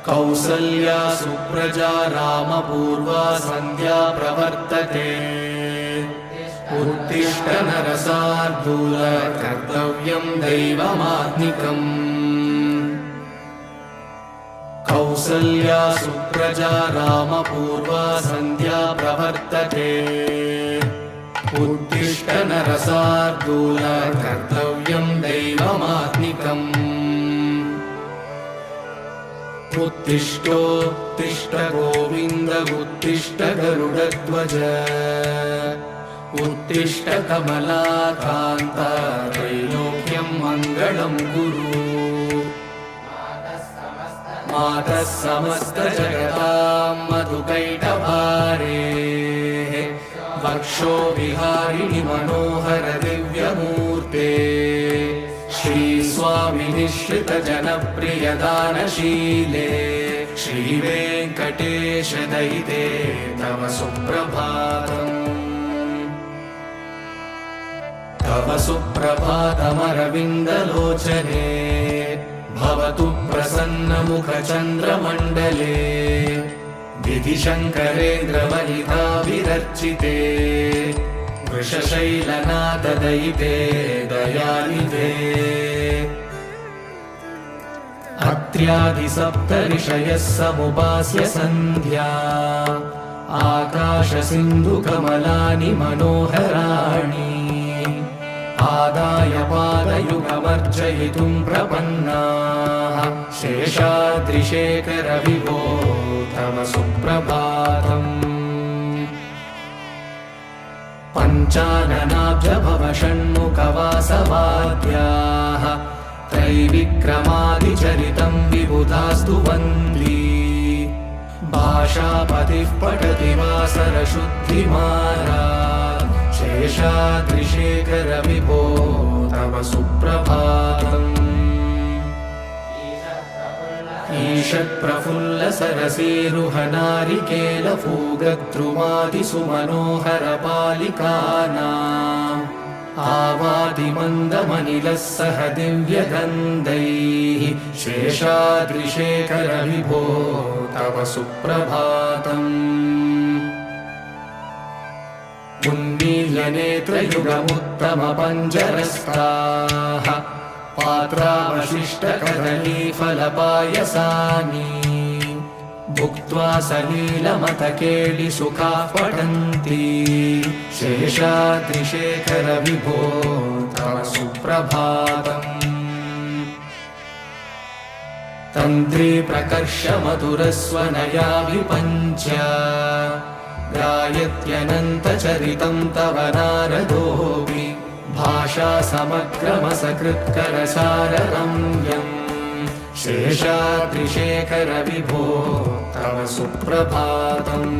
कौसल्या सुप्रजा रामपूर्वा सन्ध्या प्रवर्तते उत्तिष्ठ नरशार्दूल कर्तव्यं दैवमात्मिकम् कौसल्या सुप्रजा रामपूर्वा सन्ध्या प्रवर्तते उत्तिष्ठ नरशार्दूल कर्तव्यं दैवमात्मिकम् उत्तिष्ठोत्तिष्ठ गोविन्द उत्तिष्ठ गरुडध्वज उत्तिष्ठ कमलाकान्त त्रैलोक्यं मङ्गलं कुरु मातः समस्त जगतां मधुकैटभारे वक्षो विहारिणि मनोहर दिव्यमूर्ते श्रीस्वामि निःश्रित जनप्रिय दानशीले श्रीवेङ्कटेश दयिते तव सुप्रभातम् तव सुप्रभातमरविन्दलोचने भवतु प्रसन्नमुखचन्द्रमण्डले विधिशङ्करेन्द्रवनिताभिरर्चिते वृषशैलनाथदयिते दयानिधे अत्र्यादिसप्तऋषयः समुपास्य सन्ध्या आकाशसिन्धुकमलानि मनोहराणि आदाय पादयुगमर्चयितुं प्रपन्नाः शेषाद्रिशेखर विभो तव सुप्रभातम् पञ्चाननाब्जभव षण्मुखवासवाद्याः त्रैविक्रमादिचरितं विबुधास्तु वन्दी भाषापतिः पठति वासरशुद्धिमाला शेषाद्रिशेखर विभो तव सुप्रभातम् ईषत्प्रफुल्ल सरसीरुहनारिकेलफूगद्रुमादिसुमनोहर पालिकानाम् आवादिमन्दमनिलः सह दिव्यगन्धैः शेषाद्रिशेखर विभो तव सुप्रभातम् उन्मील्यनेत्रयुगमुत्तमपञ्जरस्ताः पात्रावशिष्टकदलीफलपायसानि भुक्त्वा सलीलमतकेलिसुखाः पठन्ति शेषाद्रिशेखर विभो तव सुप्रभातम् तन्त्री प्रकर्ष मधुरस्वनया विपञ्च गायत्यनन्तचरितं तव नारदोऽपि भाषा समग्रमसकृत्करसाररम्यम् शेषाद्रिशेखर विभो तव सुप्रभातम्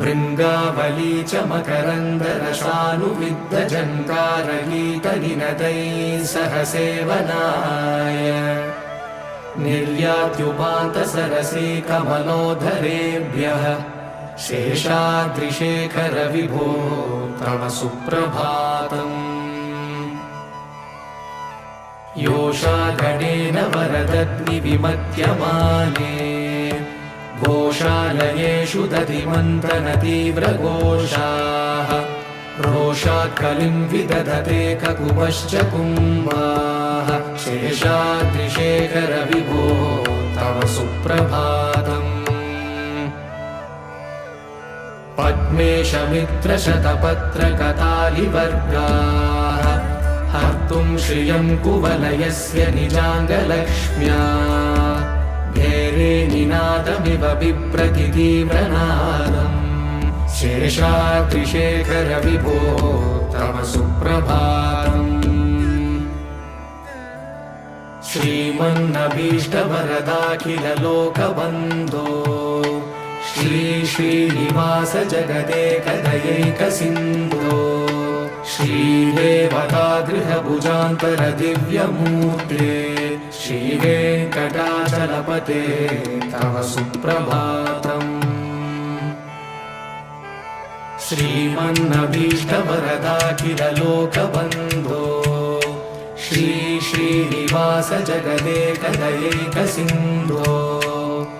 भृङ्गावली च मकरन्दरसानुविद्धझङ्कारगीतनिनदैः सह सेवनाय निर्यात्युपान्तसरसी कमलोदरेभ्यः शेषाद्रिशेखर विभो तव सुप्रभातम् योषागणेन वरदग्निविमत्यमाने घोषालयेषु दधिमन्थनतीव्रघोषाः रोषात् कलिं विदधते ककुभश्च कुम्भाः शेषाद्रिशेखर विभो तव सुप्रभातम् पद्मेशमित्रशतपत्रकतालिवर्गाः हर्तुं श्रियं कुवलयस्य निजाङ्गलक्ष्म्या घेरे निनादमिव बिभ्रति तीव्रनादम् शेषाद्रिशेखर विभो तव सुप्रभातम् श्रीमन्नभीष्टवरदाखिल लोकबन्धो श्री श्रीनिवास जगदेकदयैकसिन्धो श्रीदेवतागृहभुजान्तर दिव्यमूर्ते श्रीवेङ्कटाचलपते तव सुप्रभातम् श्रीमन्नभीष्टवरदाखिल लोकबन्धो श्री श्रीनिवास जगदेकदयैकसिन्धो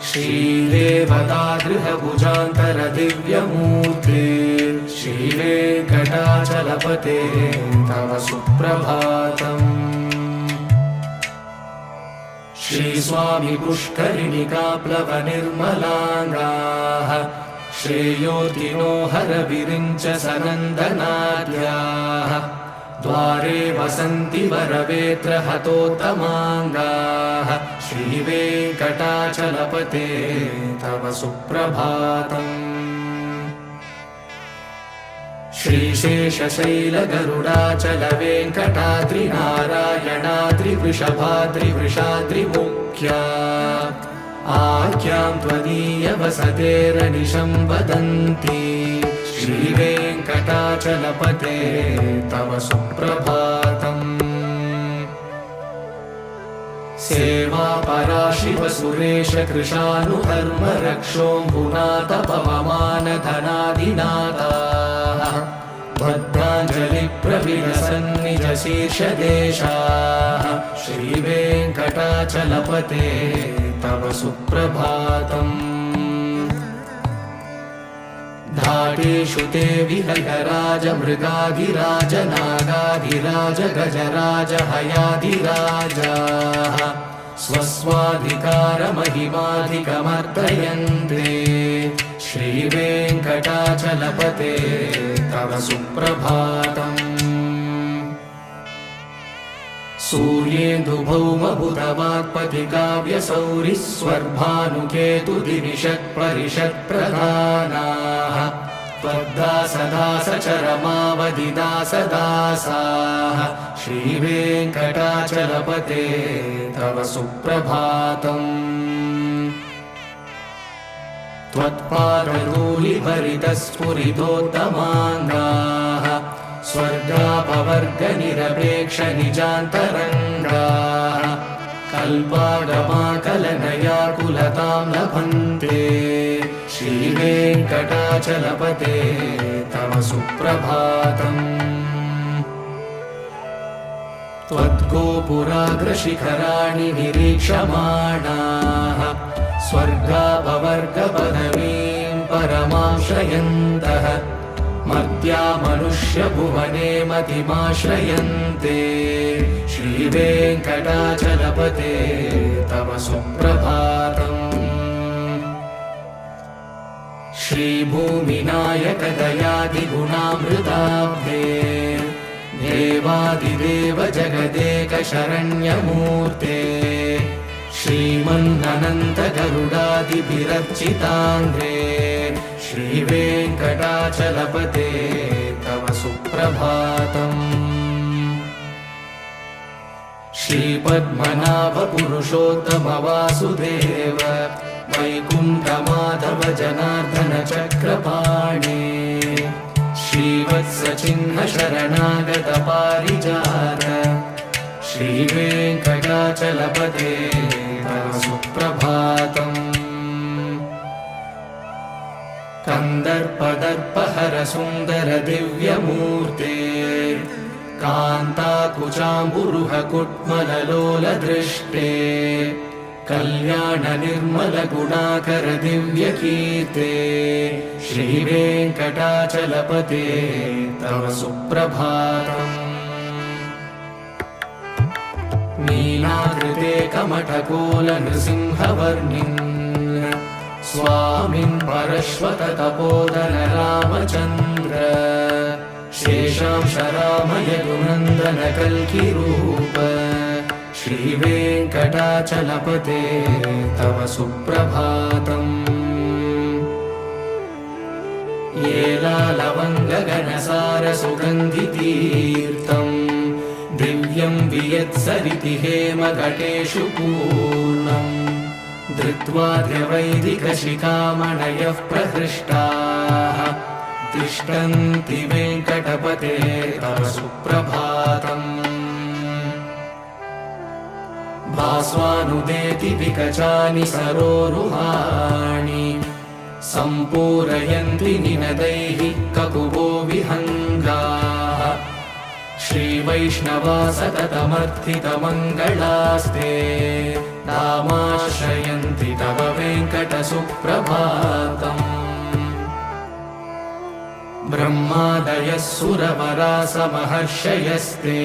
श्रीदेवतागृहभुजान्तर दिव्यमूर्ते श्रीवेङ्कटाचलपते तव सुप्रभातम्। श्रीस्वामी पुष्करिणिकाप्लवनिर्मलाङ्गाः श्रेयोतिनो हरविरिञ्च सनन्दनाद्याः द्वारे वसन्ति वरवेत्र हतोत्तमाङ्गाः श्रीवेङ्कटाचलपते तव सुप्रभातम्। श्रीशेषशैलगरुडाचलवेङ्कटाद्रिनारायणाद्रिवृषभाद्रिवृषाद्रिमुख्या आख्यां त्वदीयवसतेरनिशं वदन्ति श्रीवेङ्कटाचलपते तव सुप्रभातम्। सेवापराशिवसुरेश कृशानुधर्म रक्षोऽम्बुनाथ पवमानधनादिनाथाः बद्धाञ्जलिप्रविलसन्निजशीर्षदेशाः श्रीवेङ्कटाचलपते तव सुप्रभातम्। घाटेषु ते विहगराज मृगाधिराज नागाधिराज गजराज हयाधिराजाः स्वस्वाधिकारमहिमाधिकमर्दयन्ते श्रीवेङ्कटाचलपते तव सुप्रभातम्। सूर्येन्दुभौमबुधवाक्पतिकाव्यसौरिस्वर्भानुकेतुदिविषत्परिषत्प्रधानाः त्वद्दासदासचरमावधिदासदासाः श्रीवेङ्कटाचलपते तव सुप्रभातम्। त्वत्पादधूलिभरितस्फुरितोत्तमाङ्गाः स्वर्गापवर्गनिरपेक्षनिजान्तरङ्गाः कल्पागमाकलनयाकुलतां लभन्ते श्रीवेङ्कटाचलपते तव सुप्रभातम्। त्वद्गोपुराग्रशिखराणि निरीक्षमाणाः स्वर्गापवर्गपदवीं परमां श्रयन्तः मर्त्या मनुष्यभुवने मतिमाश्रयन्ते श्रीवेङ्कटाचलपते तव सुप्रभातम्। श्रीभूमिनायकदयादिगुणामृताब्धे देवादिदेव जगदेकशरण्यमूर्ते श्रीमन्ननन्तगरुडादिभिरर्चिताङ्घ्रे श्रीवेङ्कटाचलपते तव सुप्रभातम्। श्रीपद्मनाभपुरुषोत्तमवासुदेव वैकुण्ठमाधव जनार्दन चक्रपाणे श्रीवत्सचिह्न शरणागत पारिजात श्रीवेङ्कटाचलपते तव सुप्रभातम्। कन्दर्पदर्पहर सुन्दर दिव्यमूर्ते कान्ताकुचाम्बुरुह कुट्मललोलदृष्टे कल्याण निर्मल गुणाकर दिव्यकीर्ते श्रीवेङ्कटाचलपते तव सुप्रभातम्। नीलाकृते कमठकोल नृसिंहवर्णिन् स्वामिन् परश्वत तपोधन रामचन्द्र शेषांश राम यदुनन्दन कल्किरूप श्रीवेङ्कटाचलपते तव सुप्रभातम्। येलालवङ्गगणसार सुगन्धितीर्थम् दिव्यं वियत्सरिति हेमघटेषु पूर्णम् धृत्वाद्यवैदिकशिखामणयः प्रहृष्टाः तिष्ठन्ति वेङ्कटपते तव सुप्रभातम्। भास्वानुदेति विकचानि सरोरुहाणि सम्पूरयन्ति निनदैः ककुभो विहङ्गाः श्रीवैष्णवा सततमर्थितमङ्गलास्ते नामाश्रयन्ति तव वेङ्कटसुप्रभातम् ब्रह्मादयः सुरवरासमहर्षयस्ते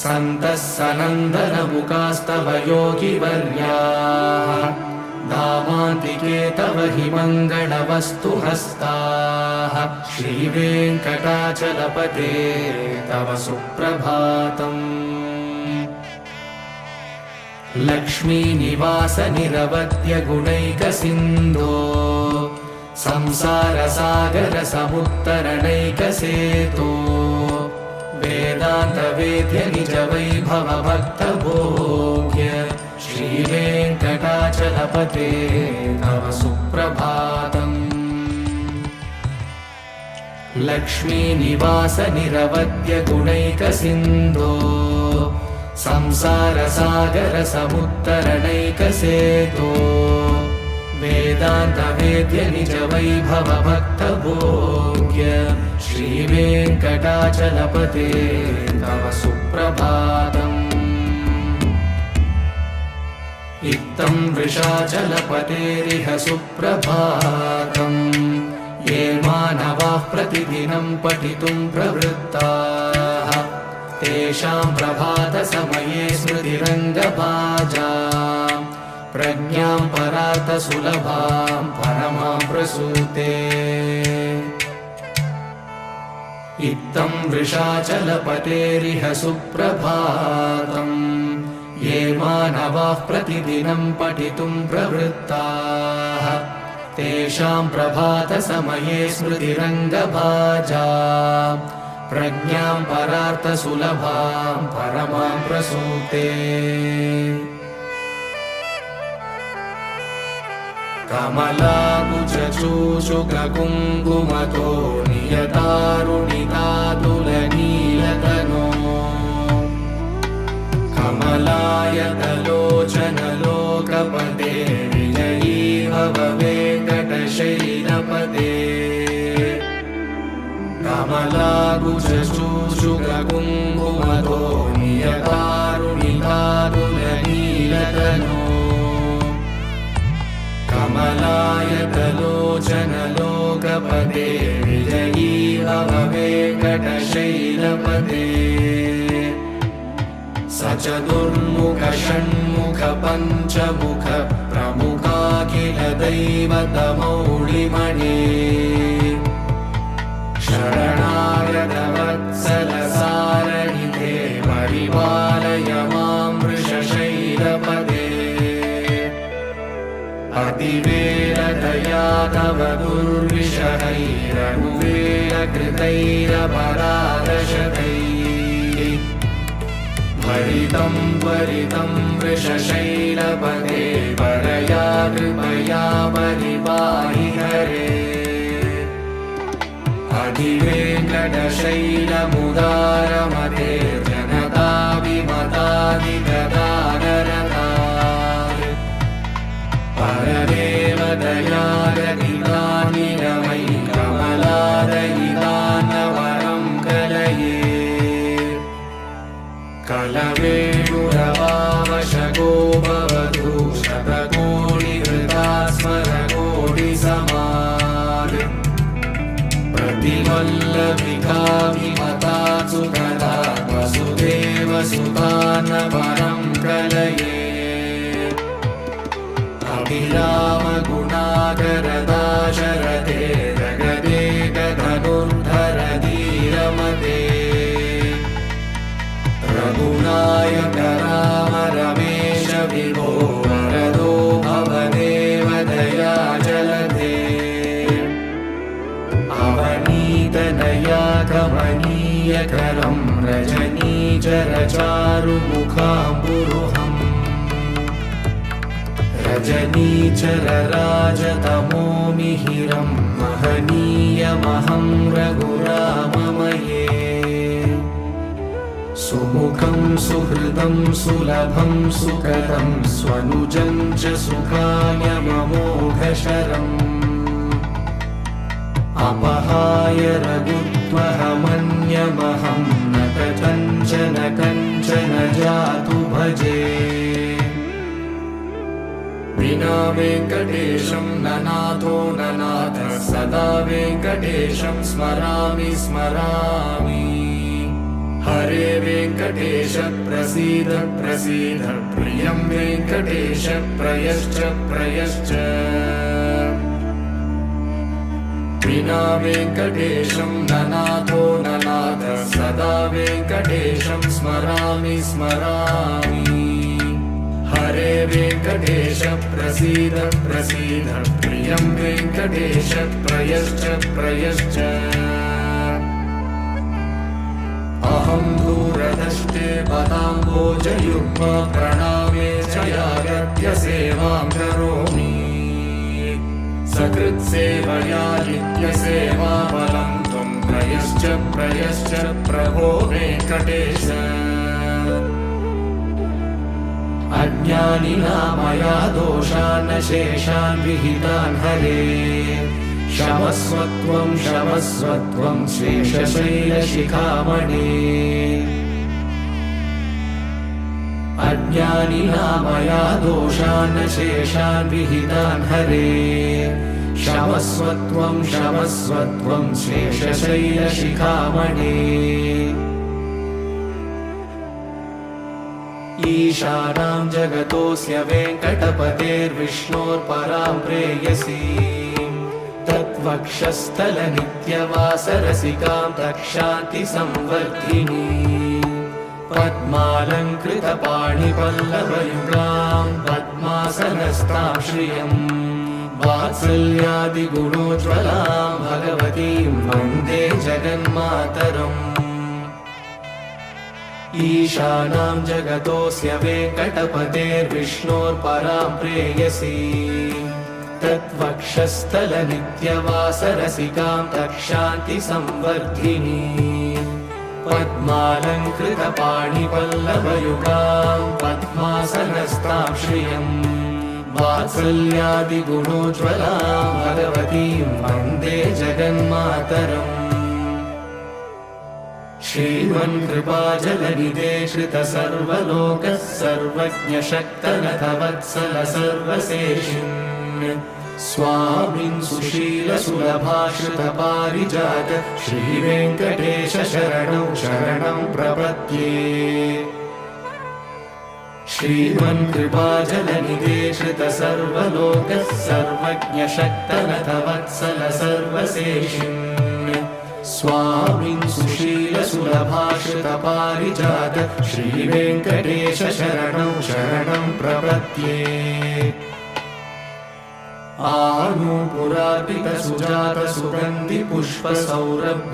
सन्तः सनन्दनमुखास्तव योगिवर्याः धामान्तिके तव हि मङ्गलवस्तुहस्ताः श्रीवेङ्कटाचलपते तव सुप्रभातम् लक्ष्मीनिवास निरवद्य गुणैकसिन्धो संसारसागर समुत्तरणैकसेतो वेदान्तवेद्य निज वैभव भक्तभोग्य श्रीवेङ्कटाचलपते तव सुप्रभातम् लक्ष्मीनिवास निरवद्य गुणैकसिन्धो संसारसागर समुत्तरणैकसेतो वेदान्तवेद्य निज वैभव भक्तभोग्य श्रीवेङ्कटाचलपते तव सुप्रभातम् इत्थं वृषाचलपतेरिह सुप्रभातम् ये मानवाः प्रतिदिनं पठितुं प्रवृत्ताः तेषां प्रभातसमये स्मृतिरङ्गभाजा प्रज्ञां परार्थसुलभां परमां प्रसूते इत्थं वृषाचलपतेरिह सुप्रभातम् ये मानवाः प्रतिदिनं पठितुं प्रवृत्ताः तेषां प्रभातसमये स्मृतिरङ्गभाजा प्रज्ञां परार्थसुलभां परमां प्रसूते कमलाकुचूषुककुङ्कुमतो नियतारुणितातुलनीलतनो कमलायतलोचनलोकपते विजयी भव वेङ्कटशैलपते कमलाकुचूषुककुङ्कुमतो नियतारुणितातुलनीलतनो कमलायतलोचनलोकपते विजयी भव वेङ्कटशैलपते सचतुर्मुख षण्मुख पञ्चमुख प्रमुखाखिल दैवतमौलिमणे शरणागत वत्सल सारणिते परिपालय मां वृषशैलपते अतिवेलतया तव दुर्विषहैरनुवेलकृतैरपराधशतैः भरितं त्वरितं वृषशैलपते परया कृपया परिपाहि हरे अधिवेङ्कटशैलमुदारमते जनताभिमतादिगदानरतात् परदेवदयागतिदानिरमयि कमलादयिदानवरं कलये कलवेणुरवावशगो भवतु शतकोटिहृदा स्मरकोटिसमात् प्रतिवल्लभिकाभिमतासु कदा वसुदेवसुतानवरं कलये अभिरामगुणाकरदाशरथे जगदेकधनुर्धरधीरमते रघुनायक राम रमेश विभो वरदो भवदेवदया जलधे अवनीतनया कमनीयकरं रजनीचरचारुमुखाम्बुरुहम् रजनीचरराजतमोमिहिरं महनीयमहं रघुराममये सुमुखं सुहृदं सुलभं सुकरं स्वनुजं च सुखायममोघशरम् अपहाय रघुत्वहमन्यमहं न काञ्चन कञ्चन जातु भजे विना वेङ्कटेशं ननाथो ननाथः सदा वेङ्कटेशं स्मरामि स्मरामि हरे वेङ्कटेश प्रसीद प्रसीद प्रियं वेङ्कटेश प्रयश्च प्रयश्च विना वेङ्कटेशं ननाथो ननाथः सदा वेङ्कटेशं स्मरामि स्मरामि हरे वेङ्कटेश प्रसीद प्रसीद प्रियं वेङ्कटेश प्रयश्च प्रयश्च अहं दूरदृष्टे पदाम्बोजयुग्म प्रणामे च यागत्य सेवां करोमि सकृत्सेवया नित्यसेवाफलं त्वं प्रयश्च प्रयश्च प्रभो वेङ्कटेश अज्ञानिना मया दोषान् शेषान् विहितान् हरे क्षमस्वत्वं क्षमस्वत्वं शेषशैलशिखामणे अज्ञानिना मया दोषान् शेषान् विहितान् हरे क्षमस्वत्वं क्षमस्वत्वं शेषशैलशिखामणे ईशानां जगतोऽस्य वेङ्कटपतेर्विष्णोर्परां प्रेयसीं तत्वक्षस्थलनित्यवासरसिकां तक्षान्तिसंवर्धिनी पद्मालङ्कृतपाणिपल्लवयुगां पद्मासनस्तां श्रियं वात्सल्यादिगुणोज्ज्वलां भगवतीं वन्दे जगन्मातरम् ईशानां जगतोऽस्य वेङ्कटपतेर्विष्णोर्परां प्रेयसीं तत्वक्षस्थलनित्यवासरसिकां तक्षान्तिसंवर्धिनी पद्मालङ्कृतपाणिपल्लवयुगां पद्मासनस्तां श्रियं वात्सल्यादिगुणोज्ज्वलां भगवतीं वन्दे जगन्मातरम् श्रीमन्कृपाजलनिधे श्रितसर्वलोकः सर्वज्ञशक्तनथ वत्सल सर्वशेषिन् स्वामिन् सुशीलसुलभाश्रितपारिजात श्रीवेङ्कटेश शरणं शरणं प्रपद्ये श्रीमन्कृपाजलनिधे श्रितसर्वलोकः सर्वज्ञशक्तनथ वत्सल सर्वशेषिन् स्वामिन् सुशीलसुलभाश्रितपारिजात श्रीवेङ्कटेश शरणं शरणं प्रपद्ये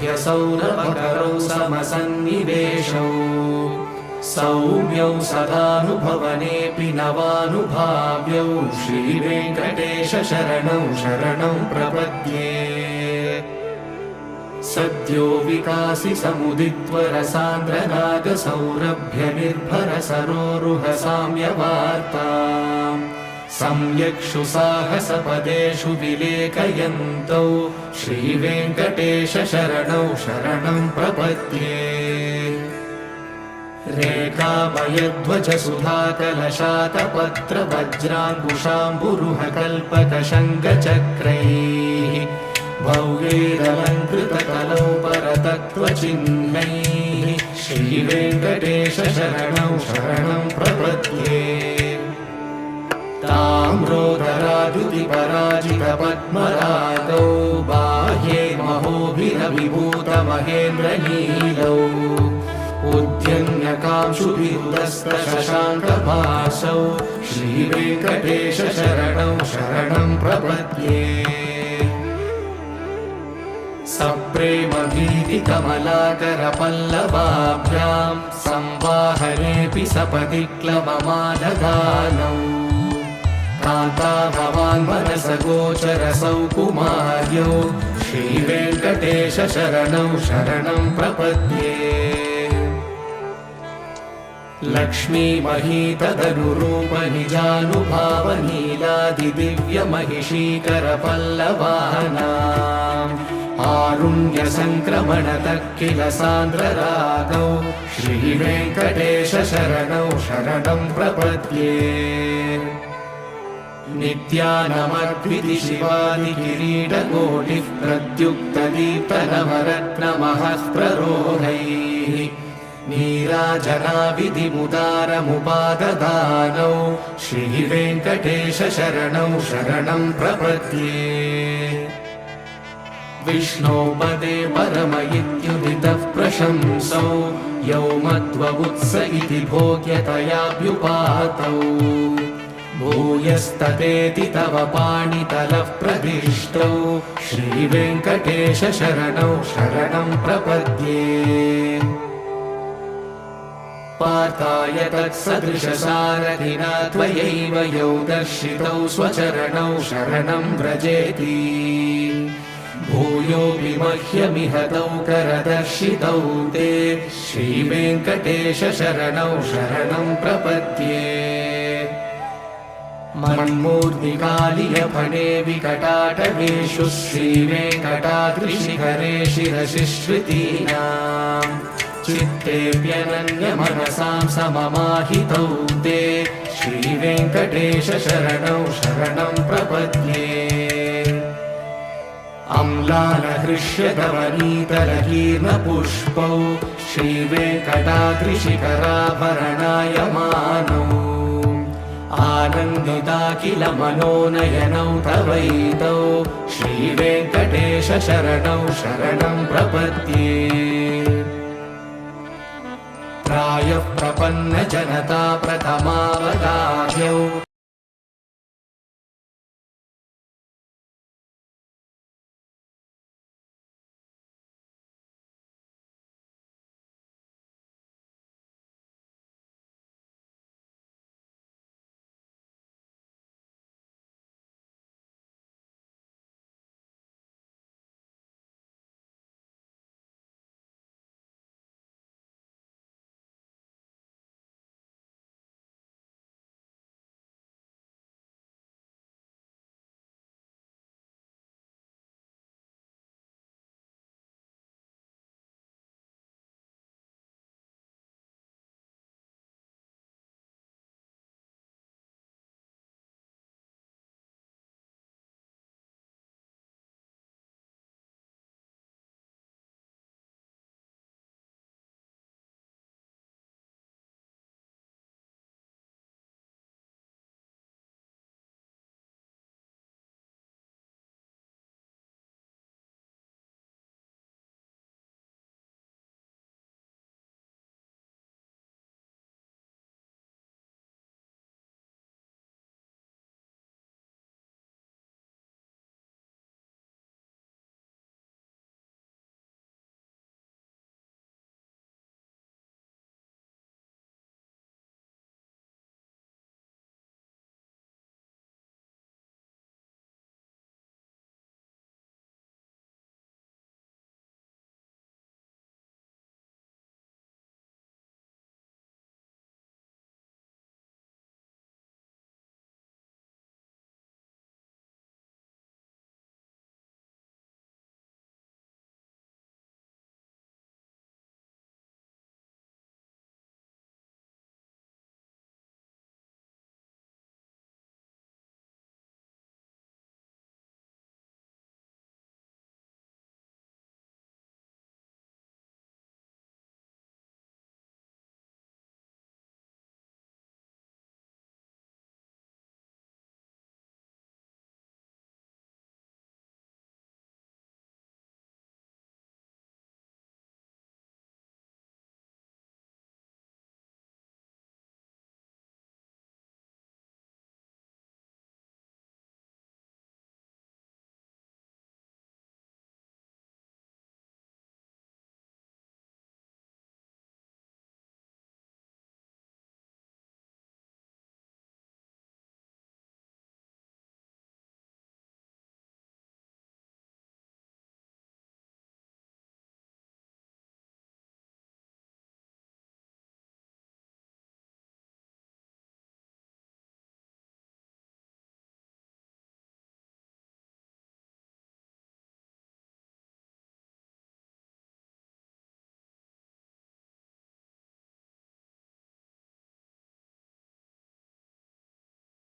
आनूपुरार्पितसुजातसुगन्धिपुष्पसौरभ्यसौरभकरौ समसन्निवेशौ सौम्यौ सदानुभवनेऽपि नवानुभाव्यौ श्रीवेङ्कटेश शरणं शरणं प्रपद्ये सद्यो विकासि समुदित्वरसान्द्रनागसौरभ्यनिर्भरसरोरुहसाम्यवार्ताम् सम्यक्षु साहसपदेषु विलेखयन्तौ श्रीवेङ्कटेश शरणं शरणं प्रपद्ये रेखामयध्वजसुधाकलशातपत्रवज्राङ्कुशाम्बुरुहकल्पकशङ्खचक्रैः भव्यैरलङ्कृतकलौ परतत्त्वचिह्नैः श्रीवेङ्कटेश शरणं शरणं प्रपद्ये ताम्रोदराद्युतिपराजितपद्मरागौ बाह्ये महोभिरविभूतमहेन्द्रनीलौ उद्यन्यकांशुभिरुदस्तशशाङ्कभासौ श्रीवेङ्कटेश शरणं शरणं प्रपद्ये सप्रेमभीतिकमलाकरपल्लवाभ्यां संवाहनेऽपि सपदि क्लममादधानौ कान्ता भवान् मनसगोचरसौ कुमार्यौ श्रीवेङ्कटेश शरणं शरणं प्रपद्ये लक्ष्मीमहीतदनुरूपनिजानुभावनीलादिदिव्यमहिषीकरपल्लवानां आरुण्यसङ्क्रमणतः किल सान्द्ररागौ श्रीवेङ्कटेश शरणौ शरणं प्रपद्ये नित्यानमद्विति शिवादिकिरीटकोटिः प्रद्युक्तदीप्तनवरत्नमहः प्ररोहैः नीराजनाविधिमुदारमुपाददानौ श्रीवेङ्कटेश शरणौ शरणं प्रपद्ये विष्णोपदे परम इत्युदितः प्रशंसौ यौ मध्ववुत्स इति भोग्यतयाभ्युपातौ भूयस्ततेति तव पाणितलः प्रदिष्टौ श्रीवेङ्कटेश शरणौ शरणं प्रपद्ये पार्थाय तत्सदृशसारथिना त्वयैव यौ दर्शितौ स्वचरणौ शरणं व्रजेति भूयोऽपि मह्यमिहतौ करदर्शितौ ते श्रीवेङ्कटेश शरणौ शरणं प्रपद्ये मन्मूर्तिकालियफणे विकटाटवेषु श्रीवेङ्कटाद्रिशिखरे शिरसि श्रुतीनाम् चित्तेऽप्यनन्यमनसां सममाहितौ ते श्रीवेङ्कटेश शरणौ शरणं प्रपद्ये अम्लानहृष्यधवनीतलकीर्णपुष्पौ श्रीवेङ्कटाद्रिशिखराभरणायमानौ आनन्दिताखिल मनोनयनौ तवैतौ श्रीवेङ्कटेश शरणौ शरणं प्रपद्ये प्रायः प्रपन्नजनता प्रथमावतार्यौ